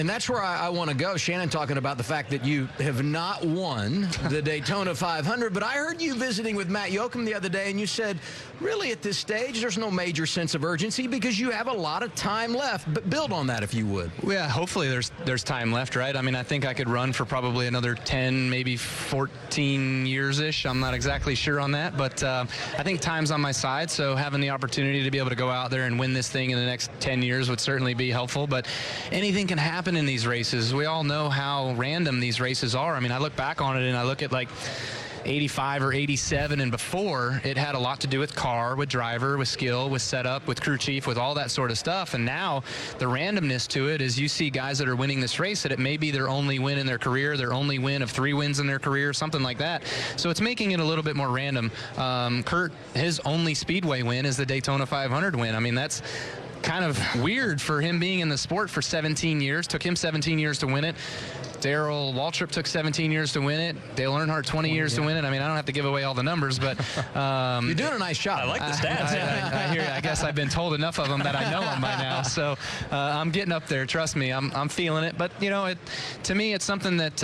And that's where I want to go. Shannon talking about the fact that you have not won the Daytona 500, but I heard you visiting with Matt Yoakum the other day, and you said, really, at this stage, there's no major sense of urgency because you have a lot of time left. But build on that if you would. Well, yeah, hopefully there's time left, right? I mean, I think I could run for probably another 10, maybe 14 years-ish. I'm not exactly sure on that, but I think time's on my side, so having the opportunity to be able to go out there and win this thing in the next 10 years would certainly be helpful. But anything can happen in these races. We all know how random these races are. I mean, I look back on it and I look at like 85 or 87 and before, it had a lot to do with car, with driver, with skill, with setup, with crew chief, with all that sort of stuff. And now the randomness to it is you see guys that are winning this race that it may be their only win in their career, their only win of 3 wins in their career, something like that. So it's making it a little bit more random. Kurt, his only speedway win is the Daytona 500 win. I mean, that's kind of weird for him being in the sport for 17 years. Took him 17 years to win it. Darrell Waltrip took 17 years to win it. Dale Earnhardt 20 years to win it. I mean, I don't have to give away all the numbers, but you're doing a nice job. I like the stats. I hear you. I guess I've been told enough of them that I know them by now. So I'm getting up there. Trust me, I'm feeling it. But you know, to me, it's something that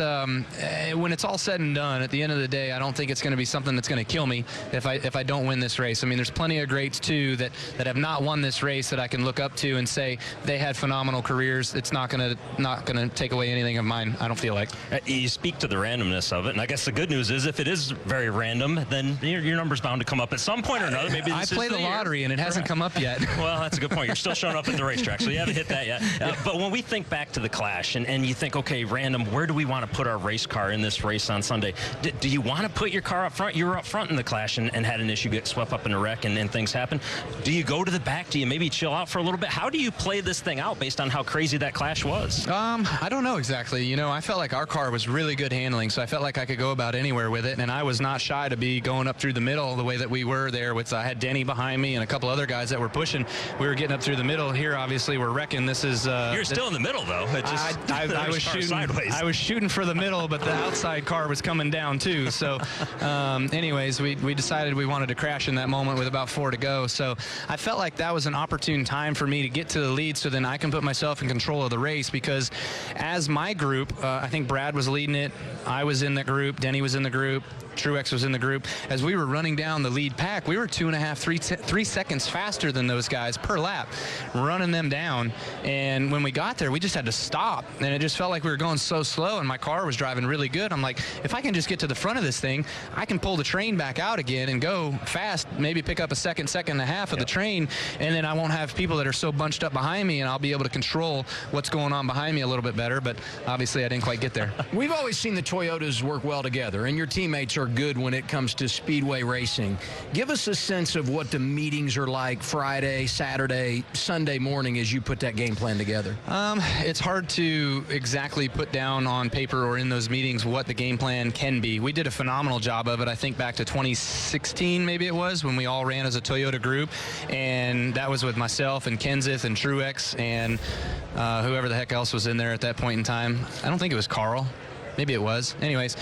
when it's all said and done, at the end of the day, I don't think it's going to be something that's going to kill me if I don't win this race. I mean, there's plenty of greats too that have not won this race that I can look up to and say they had phenomenal careers. It's not going to take away anything of mine. I don't feel like. You speak to the randomness of it, and I guess the good news is if it is very random, then your number's bound to come up at some point or another. Maybe I play the lottery, and it hasn't come up yet. Well, that's a good point. You're still showing up at the racetrack, so you haven't hit that yet. But when we think back to the Clash, and you think, okay, random, where do we want to put our race car in this race on Sunday? Do you want to put your car up front? You were up front in the Clash and had an issue, get swept up in a wreck, and things happen. Do you go to the back? Do you maybe chill out for a little bit? How do you play this thing out based on how crazy that Clash was? I don't know exactly. You know, I felt like our car was really good handling, so I felt like I could go about anywhere with it, and I was not shy to be going up through the middle the way that we were there. I had Denny behind me and a couple other guys that were pushing. We were getting up through the middle. Here, obviously, we're wrecking. This is you're still in the middle, though. I was shooting sideways. I was shooting for the middle, but the outside car was coming down too. So, anyways, we decided we wanted to crash in that moment with about 4 to go. So I felt like that was an opportune time for me to get to the lead, so then I can put myself in control of the race. Because as my group, I think Brad was leading it. I was in the group. Denny was in the group. Truex was in the group. As we were running down the lead pack, we were 2.5, 3 seconds faster than those guys per lap, running them down. And when we got there, we just had to stop. And it just felt like we were going so slow, and my car was driving really good. I'm like, if I can just get to the front of this thing, I can pull the train back out again and go fast, maybe pick up a second and a half of the train, and then I won't have people that are so bunched up behind me, and I'll be able to control what's going on behind me a little bit better. But obviously, I didn't quite get there. We've always seen the Toyotas work well together, and your teammates are good when it comes to speedway racing. Give us a sense of what the meetings are like Friday, Saturday, Sunday morning as you put that game plan together. It's hard to exactly put down on paper or in those meetings what the game plan can be. We did a phenomenal job of it. I think back to 2016, maybe it was, when we all ran as a Toyota group, and that was with myself and Kenseth and Truex and whoever the heck else was in there at that point in time. I don't think it was Carl. Maybe it was. Anyways,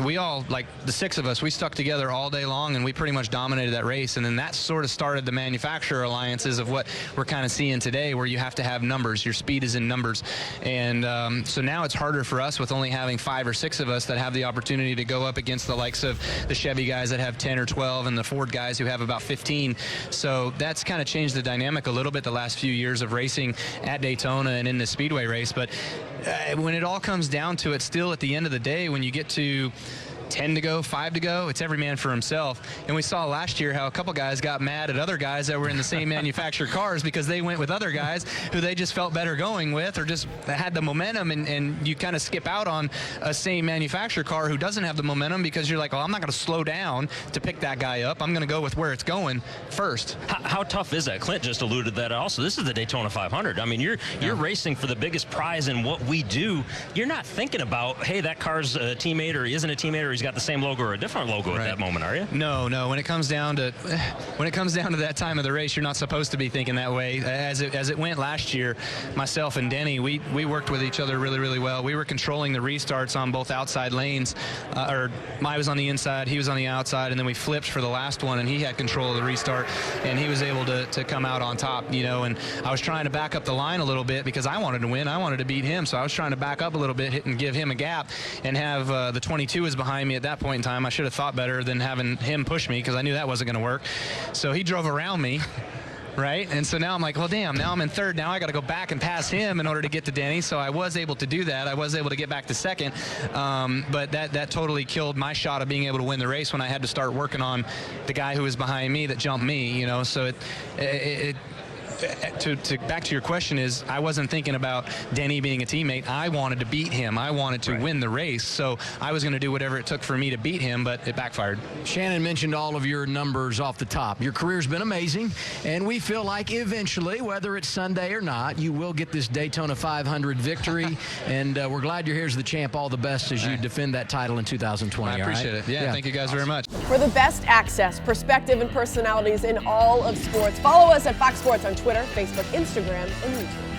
we all, like the 6 of us, we stuck together all day long, and we pretty much dominated that race. And then that sort of started the manufacturer alliances of what we're kind of seeing today, where you have to have numbers. Your speed is in numbers. And so now it's harder for us with only having 5 or 6 of us that have the opportunity to go up against the likes of the Chevy guys that have 10 or 12 and the Ford guys who have about 15. So that's kind of changed the dynamic a little bit the last few years of racing at Daytona and in the speedway race. But when it all comes down to it, still at the end of the day, when you get to 10 to go, 5 to go, it's every man for himself. And we saw last year how a couple guys got mad at other guys that were in the same manufactured cars because they went with other guys who they just felt better going with, or just had the momentum, and you kind of skip out on a same manufactured car who doesn't have the momentum because you're like, well, I'm not going to slow down to pick that guy up. I'm going to go with where it's going first. How tough is that? Clint just alluded that also. This is the Daytona 500. I mean, you're racing for the biggest prize in what we do. You're not thinking about, hey, that car's a teammate, or he isn't a teammate, or he's always got the same logo or a different logo at that moment, are you? No. When it comes down to that time of the race, you're not supposed to be thinking that way. As it went last year, myself and Denny, we worked with each other really, really well. We were controlling the restarts on both outside lanes, or I was on the inside, he was on the outside, and then we flipped for the last one, and he had control of the restart, and he was able to come out on top, you know. And I was trying to back up the line a little bit because I wanted to win. I wanted to beat him, so I was trying to back up a little bit, hit and give him a gap, and have the 22 was behind me at that point in time. I should have thought better than having him push me because I knew that wasn't going to work. So he drove around me. Right? And so now I'm like, well, damn, now I'm in third. Now I got to go back and pass him in order to get to Denny. So I was able to do that. I was able to get back to second. But that totally killed my shot of being able to win the race when I had to start working on the guy who was behind me that jumped me, you know. So back to your question is, I wasn't thinking about Denny being a teammate. I wanted to beat him. I wanted to win the race. So I was going to do whatever it took for me to beat him, but it backfired. Shannon mentioned all of your numbers off the top. Your career's been amazing, and we feel like eventually, whether it's Sunday or not, you will get this Daytona 500 victory, and we're glad you're here as the champ. All the best as you defend that title in 2020. I appreciate it. Yeah, thank you guys very much. For the best access, perspective, and personalities in all of sports, follow us at Fox Sports on Twitter, Facebook, Instagram, and YouTube.